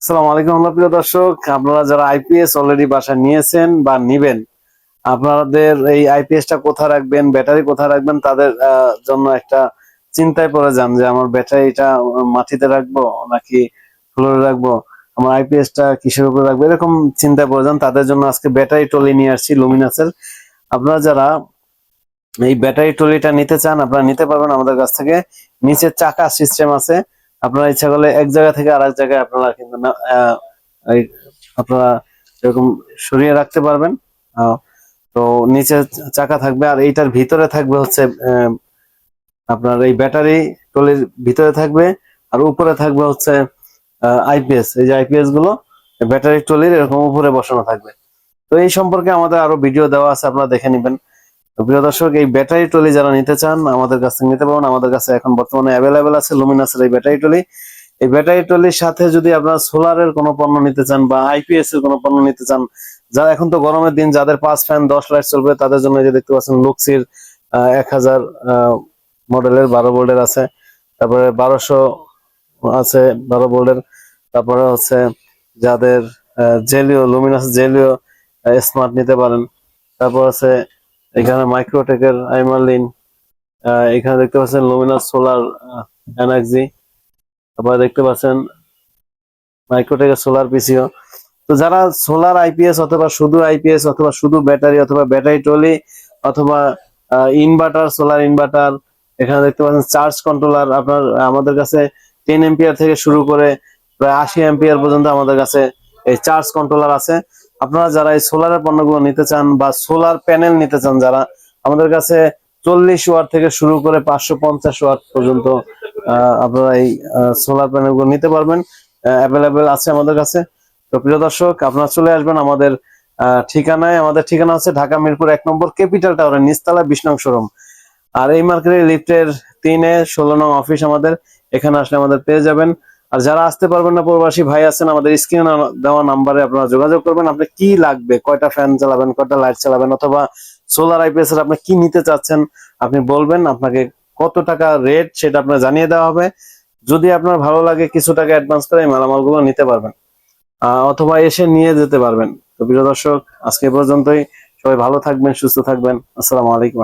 আসসালামু আলাইকুম প্রিয় দর্শক, আপনারা যারা আইপিএস অলরেডি বাসায় নিয়েছেন বা নিবেন, আপনাদের এই আইপিএসটা কোথায় রাখবেন, ব্যাটারি কোথায় রাখবেন, তাদের জন্য একটা চিন্তায় পড়ে যান যে আমার ব্যাটারিটা মাটিতে রাখবো নাকি ফ্লোরে রাখবো, আমার আইপিএসটা কিসের উপরে রাখবো, এরকম চিন্তায় পড়ে যান। তাদের জন্য আজকে ব্যাটারি ট্রলি নিয়ে আসছি লুমিনাসের। আপনারা যারা এই ব্যাটারি ট্রলিটা নিতে চান আপনারা নিতে পারবেন আমাদের কাছ থেকে। নিচে চাকা সিস্টেম আছে, আপনারা ইচ্ছা করলে এক জায়গা থেকে আরেক জায়গায় আপনারা কিন্তু এই আপনারা এরকম সরিয়ে রাখতে পারবেন। তো নিচে চাকা থাকবে আর এইটার ভিতরে থাকবে হচ্ছে আপনার এই ব্যাটারি ট্রলির ভিতরে থাকবে, আর উপরে থাকবে হচ্ছে আইপিএস। এই যে আইপিএস গুলো ব্যাটারি ট্রলির এরকম উপরে বসানো থাকবে। তো এই সম্পর্কে আমাদের আরো ভিডিও দেওয়া আছে, আপনারা দেখে নেবেন। তো প্রিয় দর্শক, এই ব্যাটারি ট্রলি যারা নিতে চান আমাদের কাছ থেকে নিতে পারবেন। আমাদের কাছে এখন বর্তমানে অ্যাভেলেবেল আছে লুমিনাসের এই ব্যাটারি ট্রলি। এই ব্যাটারি ট্রলির সাথে যদি আপনারা সোলারের কোনো পণ্য নিতে চান বা আইপিএস এর কোনো পণ্য নিতে চান, যারা এখন তো গরমের দিন, যাদের 5 ফ্যান 10 লাইট চলবে, তাদের জন্য এই যে দেখতে পাচ্ছেন লুক্সির 1000 মডেলের 12 ভোল্টের আছে, তারপরে 1200 আছে 12 ভোল্টের, তারপরে হচ্ছে যাদের জেলিও লুমিনাস জেলিও স্মার্ট নিতে পারেন। তারপর আছে এখানে মাইক্রোটেকের আইমারলিন, এখানে দেখতে পাচ্ছেন লুমিনাস সোলার এনার্জি, তারপরে দেখতে পাচ্ছেন মাইক্রোটেকের সোলার পিসিও। তো যারা সোলার আইপিএস অথবা শুধু আইপিএস অথবা শুধু ব্যাটারি অথবা ব্যাটারি ট্রলি অথবা ইনভার্টার, সোলার ইনভার্টার, এখানে দেখতে পাচ্ছেন চার্জ কন্ট্রোলার, আপনার আমাদের কাছে 10 এম্পিয়ার থেকে শুরু করে প্রায় 80 এম্পিয়ার পর্যন্ত আমাদের কাছে এই চার্জ কন্ট্রোলার আছে। আপনারা যারা এই সোলারের পণ্যগুলো নিতে চান বা সোলার প্যানেল নিতে চান, যারা আমাদের কাছে 40 ওয়াট থেকে শুরু করে 550 ওয়াট পর্যন্ত আপনারা এই সোলার প্যানেলগুলো নিতে পারবেন, অ্যাভেলেবেল আছে আমাদের কাছে। তো প্রিয় দর্শক, আপনারা চলে আসবেন আমাদের ঠিকানায়। আমাদের ঠিকানা হচ্ছে ঢাকা মিরপুর 1 নম্বর ক্যাপিটাল টাওয়ারের নিচতলা 20 নং শোরুম। আর এই মার্কেটের লিফটের 3-এ 16 নং অফিস আমাদের। এখানে আসলে আমাদের পেয়ে যাবেন। আর যারা আসতে পারবেন না, প্রবাসী ভাই আছেন, আমাদের স্ক্রিনে দেওয়া নাম্বারে আপনারা যোগাযোগ করবেন। আপনি কি লাগবে, কয়টা ফ্যান চালাবেন, কয়টা লাইট চালাবেন, অথবা সোলার আইপিএস এর আপনি কি নিতে চাচ্ছেন আপনি বলবেন, আপনাকে কত টাকা রেট সেটা আপনার জানিয়ে দেওয়া হবে। যদি আপনার ভালো লাগে কিছু টাকা অ্যাডভান্স করে এই মালামালগুলো নিতে পারবেন, অথবা এসে নিয়ে যেতে পারবেন। তো প্রিয় দর্শক, আজকে পর্যন্তই। সবাই ভালো থাকবেন, সুস্থ থাকবেন। আসসালামু আলাইকুম।